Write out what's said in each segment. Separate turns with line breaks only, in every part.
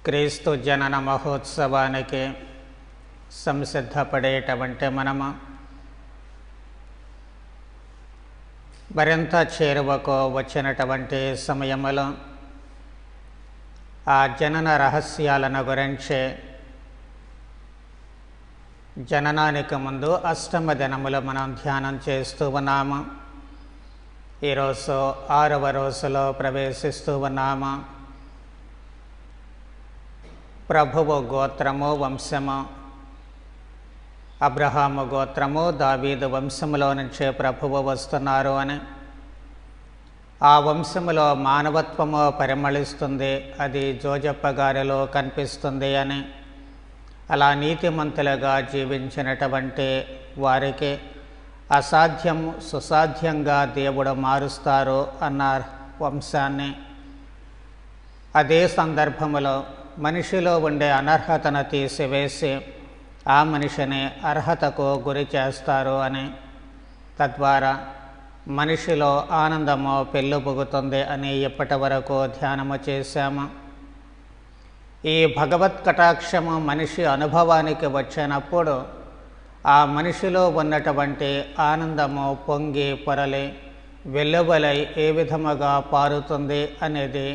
క్రీస్తు జనన మహోత్సవానికి సంసిద్ధపడేటువంటి మనము మరింత చేరువకు వచ్చినటువంటి సమయంలో ఆ జనన రహస్యాలను గురించి జననానికి ముందు అష్టమ దినములు మనం ధ్యానం చేస్తూ ఉన్నాము. ఈరోజు 6వ రోజులో ప్రవేశిస్తూ ఉన్నాము. ప్రభువు గోత్రము వంశము అబ్రహాము గోత్రము దావీదు వంశములో నుంచే ప్రభువు వస్తున్నారు అని, ఆ వంశములో మానవత్వము పరిమళిస్తుంది, అది జోజప్ప గారిలో కనిపిస్తుంది అని, అలా నీతిమంతులుగా జీవించినటువంటి వారికి అసాధ్యం సుసాధ్యంగా దేవుడు మారుస్తారు అన్న వంశాన్ని, అదే సందర్భములో మనిషిలో ఉండే అనర్హతను తీసివేసి ఆ మనిషిని అర్హతకు గురి చేస్తారు అని, తద్వారా మనిషిలో ఆనందము పెళ్ళుబుగుతుంది అని ఇప్పటి వరకు ధ్యానము చేశాము. ఈ భగవత్ కటాక్షము మనిషి అనుభవానికి వచ్చినప్పుడు ఆ మనిషిలో ఉన్నటువంటి ఆనందము పొంగి పొరలి వెల్లువలై ఏ విధముగా పారుతుంది అనేది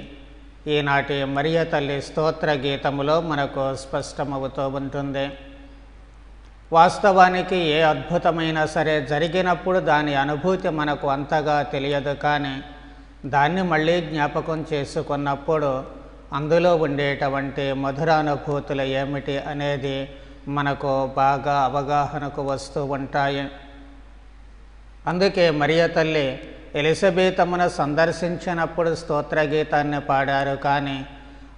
ఈనాటి మరియ తల్లి స్తోత్ర గీతములో మనకు స్పష్టమవుతూ ఉంటుంది. వాస్తవానికి ఏ అద్భుతమైనా సరే జరిగినప్పుడు దాని అనుభూతి మనకు అంతగా తెలియదు, కానీ దాన్ని మళ్ళీ జ్ఞాపకం చేసుకున్నప్పుడు అందులో ఉండేటువంటి మధురానుభూతులు ఏమిటి అనేది మనకు బాగా అవగాహనకు వస్తూ ఉంటాయి. అందుకే మరియ తల్లి ఎలిజబెతమ్మను సందర్శించినప్పుడు స్తోత్రగీతాన్ని పాడారు, కానీ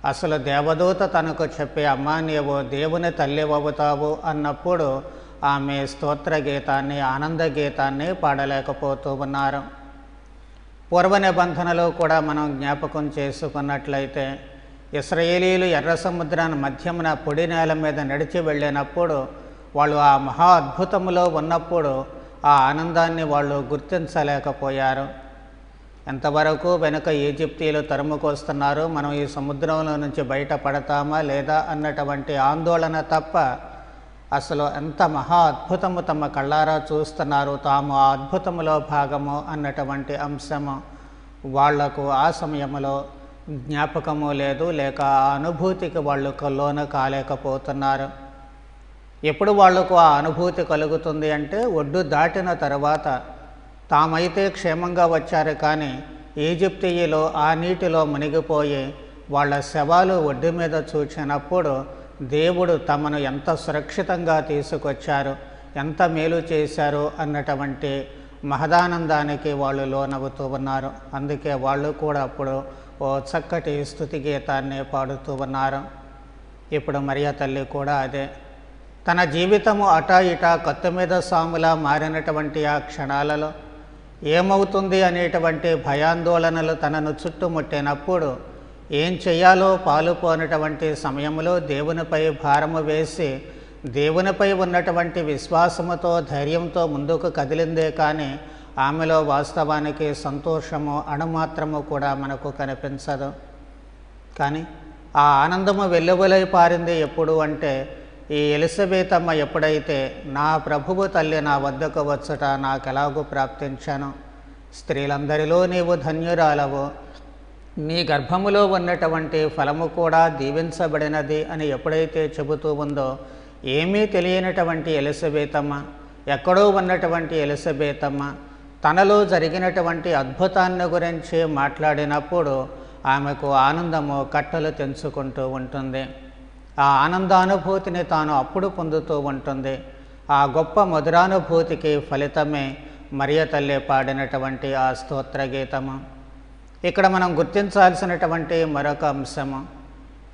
అసలు దేవదూత తనకు చెప్పి అమ్మా నీవు దేవుని తల్లి అవుతావు అన్నప్పుడు ఆమె స్తోత్రగీతాన్ని ఆనందగీతాన్ని పాడలేకపోతూ ఉన్నారు. పూర్వ నిబంధనలో కూడా మనం జ్ఞాపకం చేసుకున్నట్లయితే ఇశ్రాయేలీయులు ఎర్ర సముద్రాన్ని మధ్యమున పొడి నేల మీద నడిచి వెళ్ళినప్పుడు వాళ్ళు ఆ మహా అద్భుతములో ఉన్నప్పుడు ఆ ఆనందాన్ని వాళ్ళు గుర్తించలేకపోయారు. ఎంతవరకు వెనుక ఈజిప్తీయులు తరుముకొస్తున్నారు, మనం ఈ సముద్రంలో నుంచి బయటపడతామా లేదా అన్నటువంటి ఆందోళన తప్ప అసలు ఎంత మహా అద్భుతము తమ కళ్ళారా చూస్తున్నారు, తాము ఆ అద్భుతములో భాగము అన్నటువంటి అంశము వాళ్లకు ఆ సమయంలో జ్ఞాపకము లేదు, లేక ఆ అనుభూతికి వాళ్ళు లోన కాలేకపోతున్నారు. ఎప్పుడు వాళ్లకు ఆ అనుభూతి కలుగుతుంది అంటే ఒడ్డు దాటిన తర్వాత తామైతే క్షేమంగా వచ్చారు, కానీ ఈజిప్తీయులు ఆ నీటిలో మునిగిపోయి వాళ్ళ శవాలు ఒడ్డు మీద చూచినప్పుడు దేవుడు తమను ఎంత సురక్షితంగా తీసుకొచ్చారు, ఎంత మేలు చేశారు అన్నటువంటి మహదానందానికి వాళ్ళు లోనవుతూ ఉన్నారు. అందుకే వాళ్ళు కూడా అప్పుడు ఓ చక్కటి స్తుతి గీతాన్ని పాడుతూ ఉన్నారు. ఇప్పుడు మరియ తల్లి కూడా అదే, తన జీవితము అటా ఇటా కత్తి మీద సాములా మారినటువంటి ఆ క్షణాలలో ఏమవుతుంది అనేటువంటి భయాందోళనలు తనను చుట్టుముట్టినప్పుడు ఏం చేయాలో పాలుపోనటువంటి సమయంలో దేవునిపై భారము వేసి దేవునిపై ఉన్నటువంటి విశ్వాసముతో ధైర్యంతో ముందుకు కదిలిందే కానీ ఆమెలో వాస్తవానికి సంతోషము అణుమాత్రము కూడా మనకు కనిపించదు. కానీ ఆ ఆనందము వెల్లువలై పారింది ఎప్పుడు అంటే ఈ ఎలిజబెతమ్మ ఎప్పుడైతే నా ప్రభువు తల్లి నా వద్దకు వచ్చుట నాకెలాగూ ప్రాప్తించాను, స్త్రీలందరిలో నీవు ధన్యురాలవు, నీ గర్భములో ఉన్నటువంటి ఫలము కూడా దీవించబడినది అని ఎప్పుడైతే చెబుతూ ఉందో, ఏమీ తెలియనటువంటి ఎలిజబెతమ్మ, ఎక్కడో ఉన్నటువంటి ఎలిజబెతమ్మ తనలో జరిగినటువంటి అద్భుతాన్ని గురించి మాట్లాడినప్పుడు ఆమెకు ఆనందము కట్టలు తెంచుకుంటూ ఉంటుంది. ఆ ఆనందానుభూతిని తాను అప్పుడు పొందుతూ ఉంటుంది. ఆ గొప్ప మధురానుభూతికి ఫలితమే మరియ తల్లి పాడినటువంటి ఆ స్తోత్ర గీతము. ఇక్కడ మనం గుర్తించాల్సినటువంటి మరొక అంశము,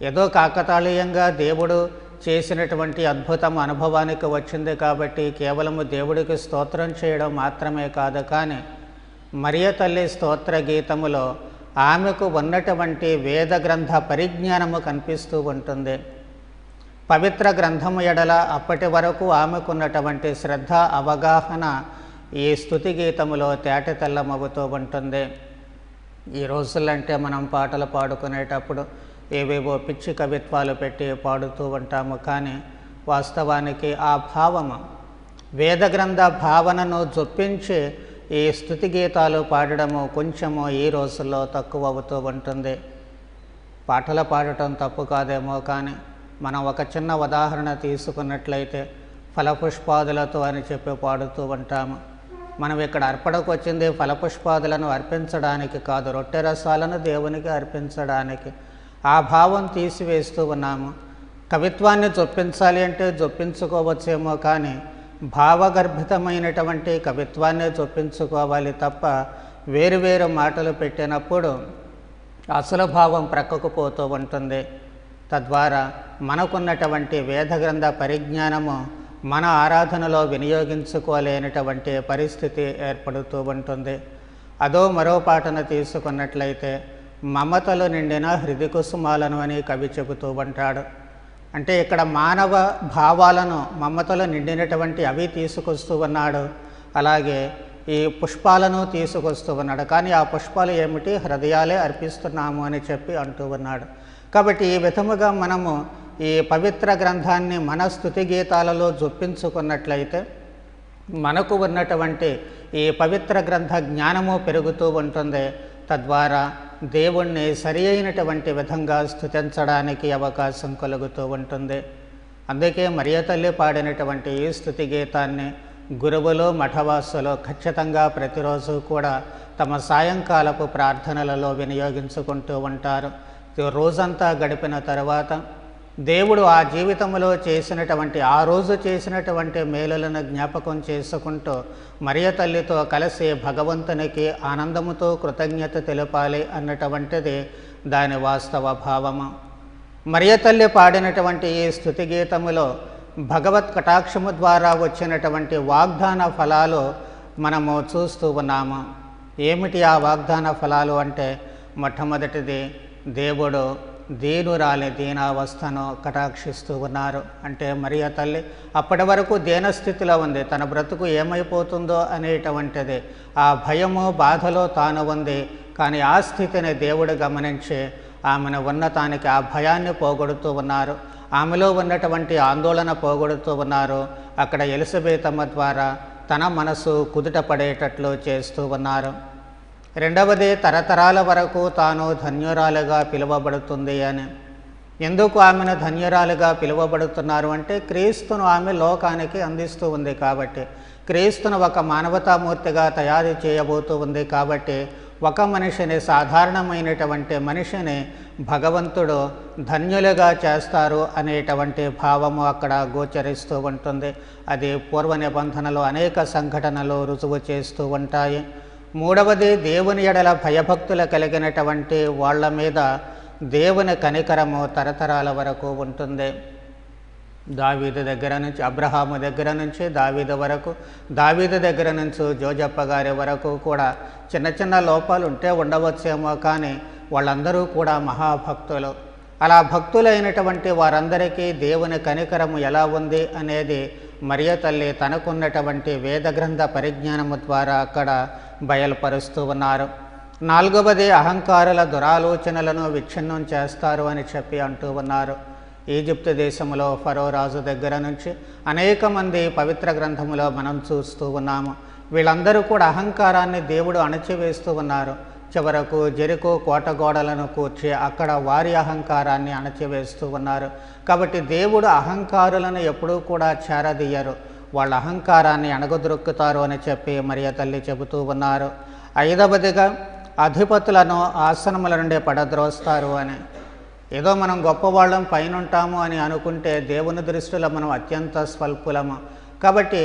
ఏదో కాకతాళీయంగా దేవుడు చేసినటువంటి అద్భుతం అనుభవానికి వచ్చింది కాబట్టి కేవలము దేవుడికి స్తోత్రం చేయడం మాత్రమే కాదు, కానీ మరియ తల్లి స్తోత్ర గీతములో ఆమెకు ఉన్నటువంటి వేద గ్రంథ పరిజ్ఞానము కనిపిస్తూ ఉంటుంది. పవిత్ర గ్రంథము ఎడల అప్పటి వరకు ఆమెకున్నటువంటి శ్రద్ధ అవగాహన ఈ స్తుతి గీతములో తేటతెల్లమవుతూ ఉంటుంది. ఈ రోజులంటే మనం పాటలు పాడుకునేటప్పుడు ఏవేవో పిచ్చి కవిత్వాలు పెట్టి పాడుతూ ఉంటాము. కానీ వాస్తవానికి ఆ భావము వేదగ్రంథ భావనను జొప్పించి ఈ స్తుతి గీతాలు పాడడము కొంచెము ఈ రోజుల్లో తక్కువ అవుతూ ఉంటుంది. పాటలు పాడటం తప్పు కాదేమో, కానీ మనం ఒక చిన్న ఉదాహరణ తీసుకున్నట్లయితే ఫలపుష్పాదులతో అని చెప్పి పాడుతూ ఉంటాము. మనం ఇక్కడ అర్పణకు వచ్చింది ఫలపుష్పాదులను అర్పించడానికి కాదు, రొట్టె రసాలను దేవునికి అర్పించడానికి. ఆ భావం తీసివేస్తూ ఉన్నాము. కవిత్వాన్ని జొప్పించాలి అంటే జొప్పించుకోవచ్చేమో, కానీ భావగర్భితమైనటువంటి కవిత్వాన్ని జొప్పించుకోవాలి తప్ప వేరువేరు మాటలు పెట్టినప్పుడు అసలు భావం ప్రక్కకు పోతూ ఉంటుంది. తద్వారా మనకున్నటువంటి వేదగ్రంథ పరిజ్ఞానము మన ఆరాధనలో వినియోగించుకోలేనటువంటి పరిస్థితి ఏర్పడుతూ ఉంటుంది. అదో మరో పాటను తీసుకున్నట్లయితే మమతలు నిండిన హృది కుసుమాలను అని కవి చెబుతూ ఉంటాడు. అంటే ఇక్కడ మానవ భావాలను మమతలు నిండినటువంటి అవి తీసుకొస్తూ ఉన్నాడు. అలాగే ఈ పుష్పాలను తీసుకొస్తూ ఉన్నాడు. కానీ ఆ పుష్పాలు ఏమిటి? హృదయాలే అర్పిస్తున్నాము అని చెప్పి అంటూ ఉన్నాడు. కాబట్టి ఈ విధముగా మనము ఈ పవిత్ర గ్రంథాన్ని మన స్తుతి గీతాలలో జొప్పించుకున్నట్లయితే మనకు ఉన్నటువంటి ఈ పవిత్ర గ్రంథ జ్ఞానము పెరుగుతూ ఉంటుంది. తద్వారా దేవుణ్ణి సరి అయినటువంటి విధంగా స్తుతించడానికి అవకాశం కలుగుతూ ఉంటుంది. అందుకే మరియ తల్లి పాడినటువంటి ఈ స్తుతి గీతాన్ని గురువులు మఠవాసులు ఖచ్చితంగా ప్రతిరోజు కూడా తమ సాయంకాలపు ప్రార్థనలలో వినియోగించుకుంటూ ఉంటారు. రోజంతా గడిపిన తర్వాత దేవుడు ఆ జీవితంలో చేసినటువంటి ఆ రోజు చేసినటువంటి మేలులను జ్ఞాపకం చేసుకుంటూ మరియ తల్లితో కలిసి భగవంతునికి ఆనందముతో కృతజ్ఞత తెలపాలి అన్నటువంటిది దాని వాస్తవ భావము. మరియ తల్లి పాడినటువంటి ఈ స్తుతి గీతములో భగవత్ కటాక్షము ద్వారా వచ్చినటువంటి వాగ్దాన ఫలాలు మనము చూస్తూ ఉన్నాము. ఏమిటి ఆ వాగ్దాన ఫలాలు అంటే, మొట్టమొదటిది దేవుడు దీనురాలి దీనావస్థను కటాక్షిస్తూ ఉన్నారు. అంటే మరియ తల్లి అప్పటి వరకు దీనస్థితిలో ఉంది. తన బ్రతుకు ఏమైపోతుందో అనేటువంటిది ఆ భయము బాధలో తాను ఉంది. కానీ ఆ స్థితిని దేవుడు గమనించి ఆమెను ఉన్నతానికి ఆ భయాన్ని పోగొడుతూ ఉన్నారు. ఆమెలో ఉన్నటువంటి ఆందోళన పోగొడుతూ ఉన్నారు. అక్కడ ఎలిజబెతమ్మ ద్వారా తన మనసు కుదుట పడేటట్లు చేస్తూ ఉన్నారు. రెండవది, తరతరాల వరకు తాను ధన్యురాలుగా పిలువబడుతుంది అని. ఎందుకు ఆమెను ధన్యురాలుగా పిలువబడుతున్నారు అంటే, క్రీస్తును ఆమె లోకానికి అందిస్తూ ఉంది కాబట్టి, క్రీస్తును ఒక మానవతామూర్తిగా తయారు చేయబోతూ ఉంది కాబట్టి, ఒక మనిషిని, సాధారణమైనటువంటి మనిషిని భగవంతుడు ధన్యులుగా చేస్తారు అనేటువంటి భావము అక్కడ గోచరిస్తూ ఉంటుంది. అది పూర్వ నిబంధనలో అనేక సంఘటనలు రుజువు చేస్తూ ఉంటాయి. మూడవది, దేవుని ఎడల భయభక్తులు కలిగినటువంటి వాళ్ళ మీద దేవుని కనికరము తరతరాల వరకు ఉంటుంది. దావీదు దగ్గర నుంచి, అబ్రహాము దగ్గర నుంచి దావీదు వరకు, దావీదు దగ్గర నుంచి జోజప్ప గారి వరకు కూడా చిన్న చిన్న లోపాలు ఉంటే ఉండవచ్చేమో, కానీ వాళ్ళందరూ కూడా మహాభక్తులు. అలా భక్తులైనటువంటి వారందరికీ దేవుని కనికరము ఎలా ఉంది అనేది మరియ తల్లి తనకున్నటువంటి వేదగ్రంథ పరిజ్ఞానము ద్వారా అక్కడ బయలుపరుస్తూ ఉన్నారు. నాలుగవది, అహంకారుల దురాలోచనలను విచ్ఛిన్నం చేస్తారు అని చెప్పి అంటూ ఉన్నారు. ఈజిప్టు దేశంలో ఫరో రాజు దగ్గర నుంచి అనేక మంది పవిత్ర గ్రంథములో మనం చూస్తూ ఉన్నాము. వీళ్ళందరూ కూడా అహంకారాన్ని దేవుడు అణచివేస్తూ ఉన్నారు. చివరకు జెరికో కోట గోడలను కూర్చి అక్కడ వారి అహంకారాన్ని అణచివేస్తూ ఉన్నారు. కాబట్టి దేవుడు అహంకారులను ఎప్పుడూ కూడా చేరదీయరు, వాళ్ళ అహంకారాన్ని అణగదొరుకుతారు అని చెప్పి మరియ తల్లి చెబుతూ ఉన్నారు. ఐదవదిగా, అధిపతులను ఆసనముల నుండి పడద్రోస్తారు అని. ఏదో మనం గొప్పవాళ్ళం పైన ఉంటాము అని అనుకుంటే దేవుని దృష్టిలో మనం అత్యంత స్వల్పులము. కాబట్టి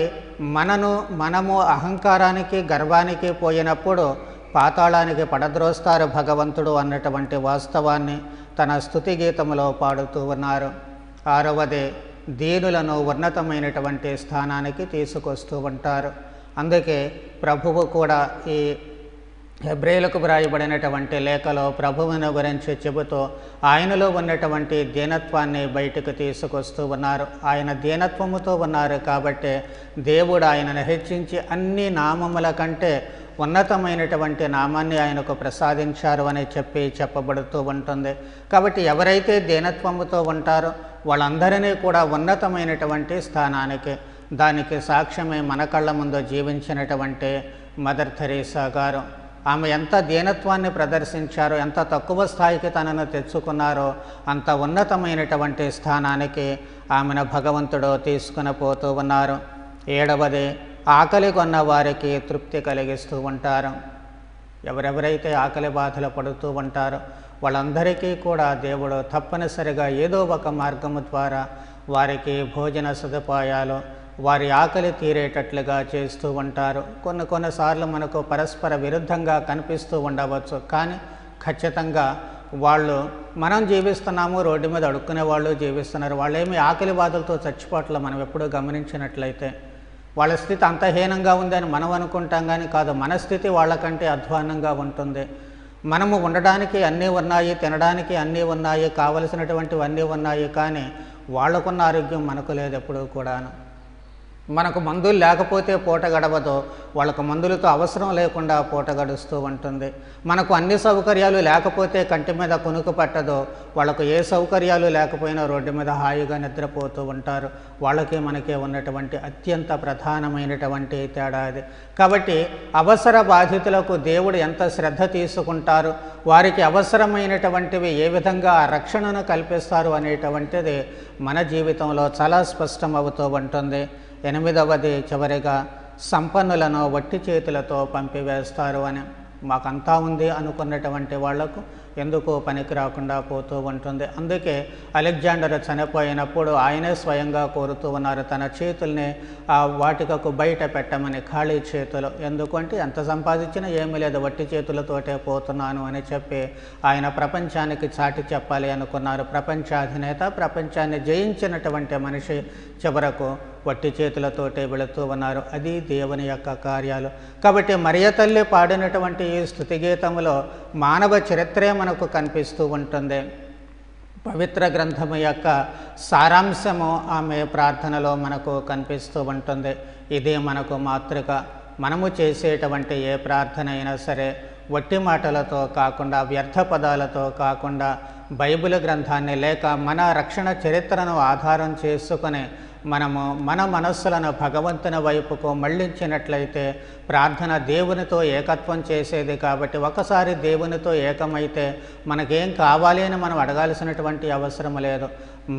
మనము అహంకారానికి గర్వానికి పోయినప్పుడు పాతాళానికి పడద్రోస్తారు భగవంతుడు అన్నటువంటి వాస్తవాన్ని తన స్తుతి గీతములో పాడుతూ ఉన్నారు. ఆరవది, దీనులను ఉన్నతమైనటువంటి స్థానానికి తీసుకొస్తూ ఉంటారు. అందుకే ప్రభువు కూడా ఈ హెబ్రేయులకు వ్రాయబడినటువంటి లేఖలో ప్రభువుని గురించి చెబుతూ ఆయనలో ఉన్నటువంటి దీనత్వాన్ని బయటకు తీసుకొస్తూ ఉన్నారు. ఆయన దీనత్వముతో ఉన్నారు కాబట్టి దేవుడు ఆయనను హెచ్చించి అన్ని నామముల కంటే ఉన్నతమైనటువంటి నామాన్ని ఆయనకు ప్రసాదించారు అని చెప్పబడుతూ ఉంటుంది. కాబట్టి ఎవరైతే దీనత్వముతో ఉంటారో వాళ్ళందరినీ కూడా ఉన్నతమైనటువంటి స్థానానికి, దానికి సాక్ష్యమే మన కళ్ళ ముందు జీవించినటువంటి మదర్ థెరీసా గారు. ఆమె ఎంత దీనత్వాన్ని ప్రదర్శించారో, ఎంత తక్కువ స్థాయికి తనను తెచ్చుకున్నారో అంత ఉన్నతమైనటువంటి స్థానానికి ఆమెను భగవంతుడు తీసుకుని పోతూ ఉన్నారు. 7వది, ఆకలి కొన్న వారికి తృప్తి కలిగిస్తూ ఉంటారు. ఎవరెవరైతే ఆకలి బాధలు పడుతూ ఉంటారో వాళ్ళందరికీ కూడా దేవుడు తప్పనిసరిగా ఏదో ఒక మార్గము ద్వారా వారికి భోజన సదుపాయాలు, వారి ఆకలి తీరేటట్లుగా చేస్తూ ఉంటారు. కొన్నిసార్లు మనకు పరస్పర విరుద్ధంగా కనిపిస్తూ ఉండవచ్చు, కానీ ఖచ్చితంగా వాళ్ళు మనం జీవిస్తున్నాము, రోడ్డు మీద అడుక్కునే వాళ్ళు జీవిస్తున్నారు. వాళ్ళేమి ఆకలి బాధలతో చచ్చిపోవట్లే. మనం ఎప్పుడూ గమనించినట్లయితే వాళ్ళ స్థితి అంత హీనంగా ఉందని మనం అనుకుంటాం, కానీ కాదు, మన స్థితి వాళ్ళకంటే అధ్వాన్నంగా ఉంటుంది. మనము ఉండడానికి అన్నీ ఉన్నాయి, తినడానికి అన్నీ ఉన్నాయి, కావలసినటువంటివి అన్నీ ఉన్నాయి, కానీ వాళ్ళకున్న ఆరోగ్యం మనకు లేదు ఎప్పుడూ కూడాను. మనకు మందులు లేకపోతే పూట గడవదు, వాళ్ళకు మందులతో అవసరం లేకుండా పూట గడుస్తూ ఉంటుంది. మనకు అన్ని సౌకర్యాలు లేకపోతే కంటి మీద కునుకు పట్టదు, వాళ్ళకు ఏ సౌకర్యాలు లేకపోయినా రోడ్డు మీద హాయిగా నిద్రపోతూ ఉంటారు. వాళ్ళకి మనకి ఉన్నటువంటి అత్యంత ప్రధానమైనటువంటి తేడా అది. కాబట్టి అవసర బాధితులకు దేవుడు ఎంత శ్రద్ధ తీసుకుంటారు, వారికి అవసరమైనటువంటివి ఏ విధంగా రక్షణను కల్పిస్తారు అనేటువంటిది మన జీవితంలో చాలా స్పష్టమవుతూ ఉంటుంది. 8వది, చివరిగా, సంపన్నులను వట్టి చేతులతో పంపివేస్తారు అని. మాకంతా ఉంది అనుకున్నటువంటి వాళ్లకు ఎందుకు పనికి రాకుండా పోతూ ఉంటుంది. అందుకే అలెగ్జాండర్ చనిపోయినప్పుడు ఆయనే స్వయంగా కోరుతూ ఉన్నారు తన చేతుల్ని ఆ వాటికకు బయట పెట్టమని, ఖాళీ చేతులు. ఎందుకంటే ఎంత సంపాదించినా ఏమీ లేదు, వట్టి చేతులతోటే పోతున్నాను అని చెప్పి ఆయన ప్రపంచానికి చాటి చెప్పాలి అనుకున్నారు. ప్రపంచాధినేత, ప్రపంచాన్ని జయించినటువంటి మనిషి చివరకు వట్టి చేతులతోటే వెళుతూ ఉన్నారు. అది దేవుని యొక్క కార్యాలు. కాబట్టి మరియ తల్లి పాడినటువంటి ఈ స్తుతిగీతములో మానవ చరిత్రే మనకు కనిపిస్తూ ఉంటుంది. పవిత్ర గ్రంథము యొక్క సారాంశము ఆమె ప్రార్థనలో మనకు కనిపిస్తూ ఉంటుంది. ఇది మనకు మాతృక. మనము చేసేటువంటి ఏ ప్రార్థన అయినా సరే వట్టి మాటలతో కాకుండా, వ్యర్థ పదాలతో కాకుండా, బైబిల్ గ్రంథాన్ని లేక మన రక్షణ చరిత్రను ఆధారం చేసుకుని మనము మన మనస్సులను భగవంతుని వైపుకు మళ్ళించినట్లయితే ప్రార్థన దేవునితో ఏకత్వం చేసేది. కాబట్టి ఒకసారి దేవునితో ఏకమైతే మనకేం కావాలి అని మనం అడగాల్సినటువంటి అవసరం లేదు.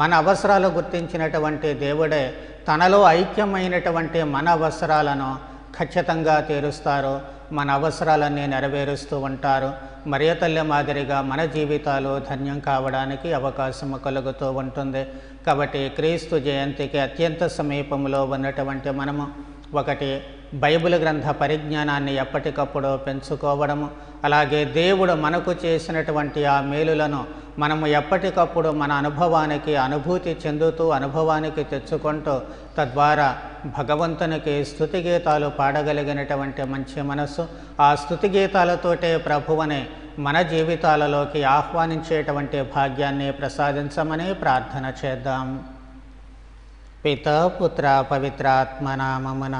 మన అవసరాలు గుర్తించినటువంటి దేవుడే తనలో ఐక్యమైనటువంటి మన అవసరాలను ఖచ్చితంగా తీరుస్తారు, మన అవసరాలన్నీ నెరవేరుస్తూ ఉంటారు. మరియ తల్లి మాదిరిగా మన జీవితాలు ధన్యం కావడానికి అవకాశం కలుగుతూ ఉంటుంది. కాబట్టి క్రీస్తు జయంతికి అత్యంత సమీపంలో ఉన్నటువంటి మనము ఒకటి బైబిల్ గ్రంథ పరిజ్ఞానాన్ని ఎప్పటికప్పుడు పెంచుకోవడము, అలాగే దేవుడు మనకు చేసినటువంటి ఆ మేలులను మనము ఎప్పటికప్పుడు మన అనుభవానికి అనుభూతి చెందుతూ అనుభవానికి తెచ్చుకుంటూ తద్వారా భగవంతునికి స్తుతిగీతాలు పాడగలిగినటువంటి మంచి మనస్సు, ఆ స్తుతిగీతాలతోటే ప్రభువుని మన జీవితాలలోకి ఆహ్వానించేటువంటి భాగ్యాన్ని ప్రసాదించమని ప్రార్థన చేద్దాం. పితా పుత్ర పవిత్రాత్మ నామమున.